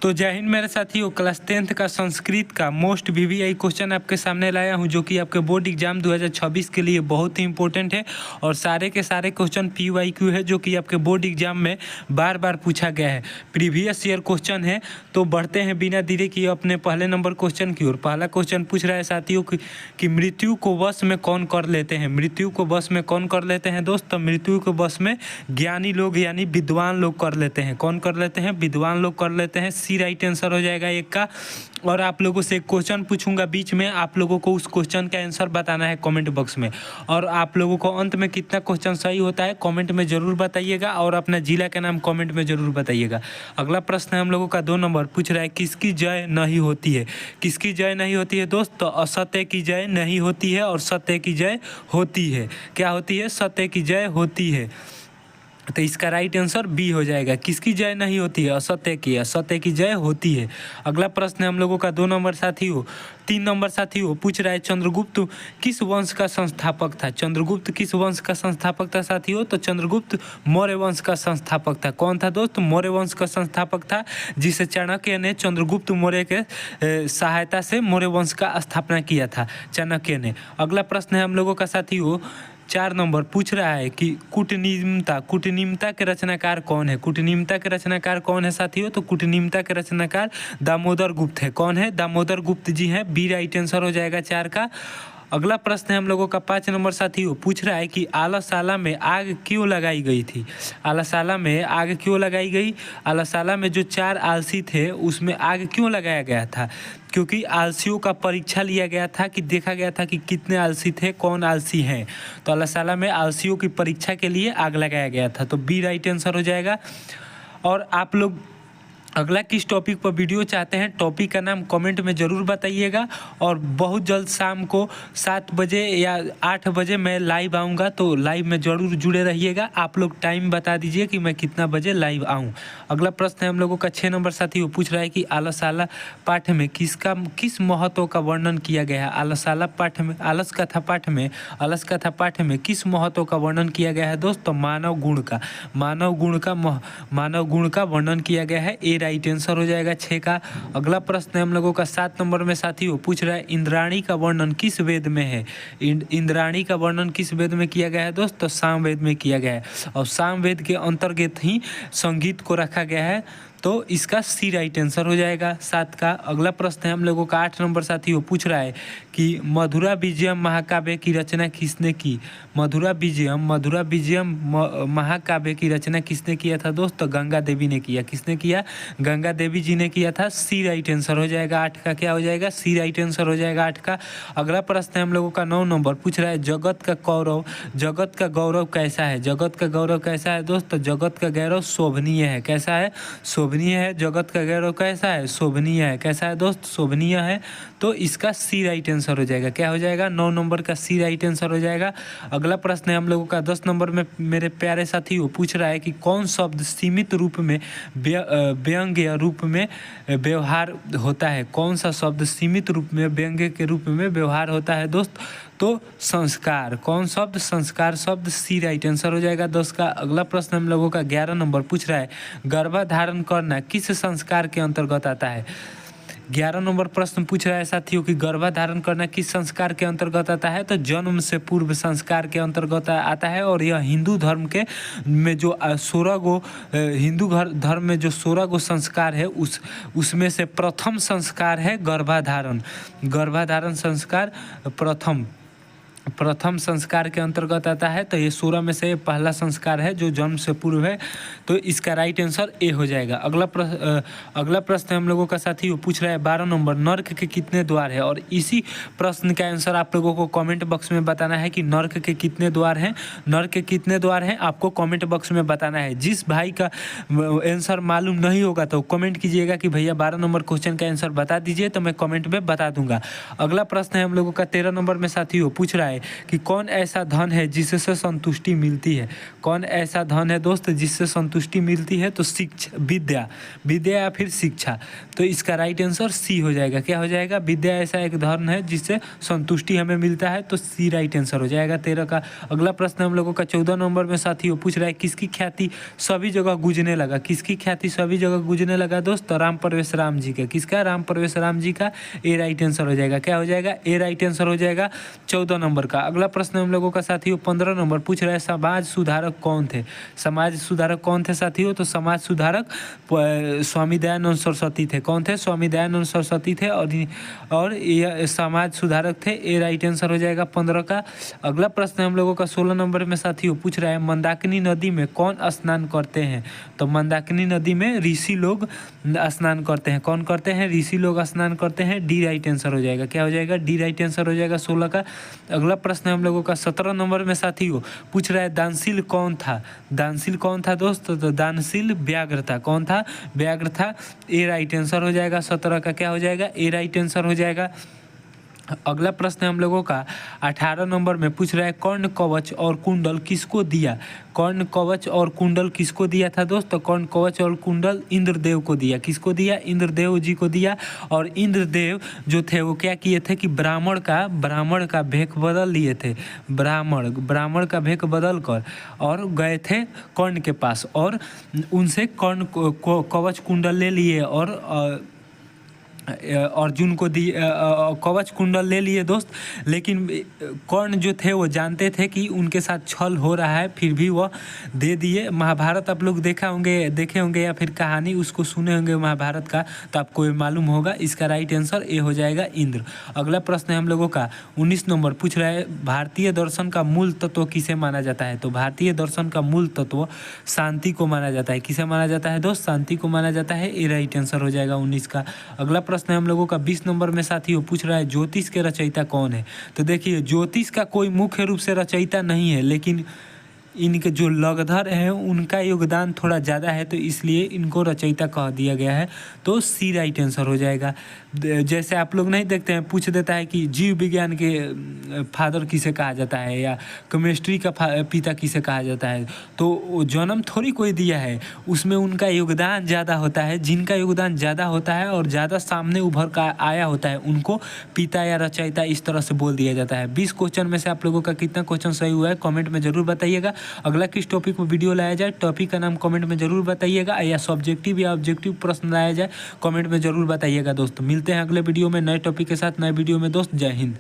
तो जय हिंद मेरे साथियों, क्लास 10th का संस्कृत का मोस्ट वीवीआई क्वेश्चन आपके सामने लाया हूं, जो कि आपके बोर्ड एग्जाम 2026 के लिए बहुत ही इंपॉर्टेंट है और सारे के सारे क्वेश्चन PYQ है, जो कि आपके बोर्ड एग्जाम में बार बार पूछा गया है। प्रीवियस ईयर क्वेश्चन है। तो बढ़ते हैं बिना देरी किए अपने पहले नंबर क्वेश्चन की ओर। पहला क्वेश्चन पूछ रहा है साथियों कि मृत्यु को वश में कौन कर लेते हैं। मृत्यु को वश में कौन कर लेते हैं दोस्त? तो मृत्यु को वश में ज्ञानी लोग यानी विद्वान लोग कर लेते हैं। कौन कर लेते हैं? विद्वान लोग कर लेते हैं। सी राइट आंसर हो जाएगा एक का। और आप लोगों से एक क्वेश्चन पूछूंगा बीच में, आप लोगों को उस क्वेश्चन का आंसर बताना है कमेंट बॉक्स में। और आप लोगों को अंत में कितना क्वेश्चन सही होता है कमेंट में ज़रूर बताइएगा और अपना जिला का नाम कमेंट में ज़रूर बताइएगा। अगला प्रश्न है हम लोगों का 2 नंबर, पूछ रहा है किसकी जय नहीं होती है। किसकी जय नहीं होती है दोस्त? तो असत्य की जय नहीं होती है और सत्य की जय होती है। क्या होती है? सत्य की जय होती है। तो इसका राइट आंसर बी हो जाएगा। किसकी जय नहीं होती है? असत्य की। असत्य की जय होती है। अगला प्रश्न है हम लोगों का 2 नंबर साथियों। 3 नंबर साथियों, पूछ रहा है चंद्रगुप्त किस वंश का संस्थापक था। चंद्रगुप्त किस वंश का संस्थापक था साथियों? तो चंद्रगुप्त मौर्य वंश का संस्थापक था। कौन था दोस्त? मौर्य वंश का संस्थापक था, जिसे चाणक्य ने चंद्रगुप्त मौर्य के सहायता से मौर्य वंश का स्थापना किया था चाणक्य ने। अगला प्रश्न है हम लोगों का साथियों 4 नंबर, पूछ रहा है कि कूटनीमता के रचनाकार कौन है। कूटनीमता के रचनाकार कौन है साथियों? तो कूटनीमता के रचनाकार दामोदर गुप्त है। कौन है? दामोदर गुप्त जी हैं। बी राइट आंसर हो जाएगा 4 का। अगला प्रश्न है हम लोगों का 5 नंबर साथियों, पूछ रहा है कि आलाशाला में आग क्यों लगाई गई थी। आलाशाला में आग क्यों लगाई गई? आलाशाला में जो 4 आलसी थे उसमें आग क्यों लगाया गया था? क्योंकि आलसियों का परीक्षा लिया गया था, कि देखा गया था कि कितने आलसी थे, कौन आलसी हैं। तो आलाशाला में आलसियों की परीक्षा के लिए आग लगाया गया था। तो बी राइट आंसर हो जाएगा। और आप लोग अगला किस टॉपिक पर वीडियो चाहते हैं, टॉपिक का नाम कमेंट में ज़रूर बताइएगा। और बहुत जल्द शाम को 7 बजे या 8 बजे मैं लाइव आऊँगा, तो लाइव में ज़रूर जुड़े रहिएगा। आप लोग टाइम बता दीजिए कि मैं कितना बजे लाइव आऊँ। अगला प्रश्न है हम लोगों का 6 नंबर साथियों, पूछ रहा है कि आलसाला पाठ में किस महत्व का वर्णन किया गया है। आलसाला पाठ में आलस कथा पाठ में किस महत्व का वर्णन किया गया है दोस्तों? मानव गुण का वर्णन किया गया है। ए राइट आंसर हो जाएगा 6 का। अगला प्रश्न है हम लोगों का 7 नंबर में साथियों, पूछ रहा है इंद्राणी का वर्णन किस वेद में है। इंद्राणी का वर्णन किस वेद में किया गया है दोस्त? तो सामवेद में किया गया है। और सामवेद के अंतर्गत ही संगीत को रखा गया है। तो इसका सी राइट आंसर हो जाएगा 7 का। अगला प्रश्न है हम लोगों का 8 नंबर साथियों, पूछ रहा है कि मधुरा विजयम महाकाव्य की रचना किसने की। मधुरा विजयम महाकाव्य की रचना किसने किया था दोस्त? तो गंगा देवी ने किया। किसने किया? गंगा देवी जी ने किया था। सी राइट आंसर हो जाएगा 8 का। क्या हो जाएगा? सी राइट आंसर हो जाएगा 8 का। अगला प्रश्न है हम लोगों का 9 नंबर, पूछ रहा है जगत का गौरव कैसा है। जगत का गौरव कैसा है दोस्त? तो जगत का गौरव शोभनीय है। कैसा है? शोभनीय है। जगत का गौरव कैसा है? शोभनीय है। कैसा है दोस्त? शोभनीय है। तो इसका सी राइट आंसर हो जाएगा। क्या हो जाएगा? 9 नंबर का सी राइट आंसर हो जाएगा। अगला प्रश्न है हम लोगों का 10 नंबर में मेरे प्यारे साथियों, पूछ रहा है कि कौन शब्द सीमित रूप में व्यंग्य रूप में व्यवहार होता है। कौन सा शब्द सीमित रूप में व्यंग्य के रूप में व्यवहार होता है दोस्त? तो संस्कार। कौन शब्द? संस्कार शब्द। सी राइट आंसर हो जाएगा 10 का। अगला प्रश्न हम लोगों का 11 नंबर, पूछ रहा है गर्भाधारण करना किस संस्कार के अंतर्गत आता है। 11 नंबर प्रश्न पूछ रहा है साथियों कि गर्भाधारण करना किस संस्कार के अंतर्गत आता है। तो जन्म से पूर्व संस्कार के अंतर्गत आता है। और यह हिंदू धर्म के में जो 16 गो हिंदू धर्म में जो 16 गो संस्कार है उसमें से प्रथम संस्कार है गर्भाधारण संस्कार प्रथम संस्कार के अंतर्गत आता है। तो ये 16 में से पहला संस्कार है जो जन्म से पूर्व है। तो इसका राइट आंसर ए हो जाएगा। अगला प्रश्न हम लोगों का साथियों, पूछ रहा है 12 नंबर, नर्क के कितने द्वार है। और इसी प्रश्न का आंसर आप लोगों को कमेंट बॉक्स में बताना है कि नर्क के कितने द्वार हैं। नर्क के कितने द्वार हैं आपको कमेंट बॉक्स में बताना है। जिस भाई का आंसर मालूम नहीं होगा तो कमेंट कीजिएगा कि भैया 12 नंबर क्वेश्चन का आंसर बता दीजिए, तो मैं कमेंट में बता दूंगा। अगला प्रश्न है हम लोगों का 13 नंबर में साथियों, पूछ रहा है बताए कि कौन ऐसा धन है जिससे संतुष्टि मिलती है। कौन ऐसा धन है दोस्त जिससे संतुष्टि मिलती है? तो शिक्षा, विद्या, विद्या या फिर शिक्षा। तो इसका राइट आंसर सी हो जाएगा। क्या हो जाएगा? विद्या ऐसा एक धन है जिससे संतुष्टि हमें मिलता है, तो सी राइट आंसर हो जाएगा 13 का। अगला प्रश्न हम लोगों का 14 नंबर में साथियों पूछ रहा है किसकी ख्याति सभी जगह गूंजने लगा? किसकी ख्याति सभी जगह गूंजने लगा दोस्त? राम प्रवेश राम जी का। किसका? राम प्रवेश राम जी का। ए राइट आंसर हो जाएगा। क्या हो जाएगा? ए राइट आंसर हो जाएगा 14 नंबर का। अगला प्रश्न हम लोगों का साथियों 15 नंबर पूछ रहा है समाज सुधारक कौन थे? समाज सुधारक कौन थे साथियों? तो समाज सुधारक स्वामी दयानंद सरस्वती थे। कौन थे? स्वामी दयानंद सरस्वती थे और यह समाज सुधारक थे। ए राइट आंसर हो जाएगा 15 का। अगला प्रश्न हम लोगों का 16 नंबर में साथियों पूछ रहा है मंदाकिनी नदी में कौन स्नान करते हैं? तो मंदाकिनी नदी में ऋषि लोग स्नान करते हैं। कौन करते हैं? ऋषि लोग स्नान करते हैं। डी राइट आंसर हो जाएगा। क्या हो जाएगा? डी राइट आंसर हो जाएगा 16 का। अगला प्रश्न हम लोगों का 17 नंबर में साथियों पूछ रहा है दानशील कौन था? दानशील कौन था दोस्त? तो दानशील व्याघ्र था। कौन था? व्याघ्र था। ए राइट आंसर हो जाएगा 17 का। क्या हो जाएगा? ए राइट आंसर हो जाएगा। अगला प्रश्न हम लोगों का 18 नंबर में पूछ रहा है कर्ण कवच और कुंडल किसको दिया? कर्ण कवच और कुंडल किसको दिया था दोस्त? तो कर्ण कवच और कुंडल इंद्रदेव को दिया। किसको दिया? इंद्रदेव जी को दिया। और इंद्रदेव जो थे वो क्या किए थे कि ब्राह्मण का भेख बदल लिए थे। ब्राह्मण का भेख बदल कर और गए थे कर्ण के पास और उनसे कर्ण कवच कुंडल ले लिए और अर्जुन को दी कवच कुंडल ले लिए दोस्त। लेकिन कर्ण जो थे वो जानते थे कि उनके साथ छल हो रहा है, फिर भी वह दे दिए। महाभारत आप लोग देखे होंगे या फिर कहानी उसको सुने होंगे महाभारत का, तो आपको ये मालूम होगा। इसका राइट आंसर ए हो जाएगा इंद्र। अगला प्रश्न हम लोगों का 19 नंबर पूछ रहा है भारतीय दर्शन का मूल तत्व किसे माना जाता है? तो भारतीय दर्शन का मूल तत्व शांति को माना जाता है। किसे माना जाता है दोस्त? शांति को माना जाता है। ए राइट आंसर हो जाएगा 19 का। अगला प्रश्न हम लोगों का 20 नंबर में साथियों पूछ रहा है ज्योतिष के रचयिता कौन है? तो देखिए ज्योतिष का कोई मुख्य रूप से रचयिता नहीं है, लेकिन इनके जो लगधर हैं उनका योगदान थोड़ा ज़्यादा है, तो इसलिए इनको रचयिता कह दिया गया है। तो सी राइट आंसर हो जाएगा। जैसे आप लोग नहीं देखते हैं, पूछ देता है कि जीव विज्ञान के फादर किसे कहा जाता है या केमिस्ट्री का पिता किसे कहा जाता है, तो जन्म थोड़ी कोई दिया है, उसमें उनका योगदान ज़्यादा होता है। जिनका योगदान ज़्यादा होता है और ज़्यादा सामने उभर कर आया होता है उनको पिता या रचयिता इस तरह से बोल दिया जाता है। 20 क्वेश्चन में से आप लोगों का कितना क्वेश्चन सही हुआ है कमेंट में ज़रूर बताइएगा। अगला किस टॉपिक में वीडियो लाया जाए, टॉपिक का नाम कमेंट में ज़रूर बताइएगा, या सब्जेक्टिव या ऑब्जेक्टिव प्रश्न लाया जाए कमेंट में ज़रूर बताइएगा दोस्तों। मिलते हैं अगले वीडियो में नए टॉपिक के साथ, नए वीडियो में दोस्त। जय हिंद।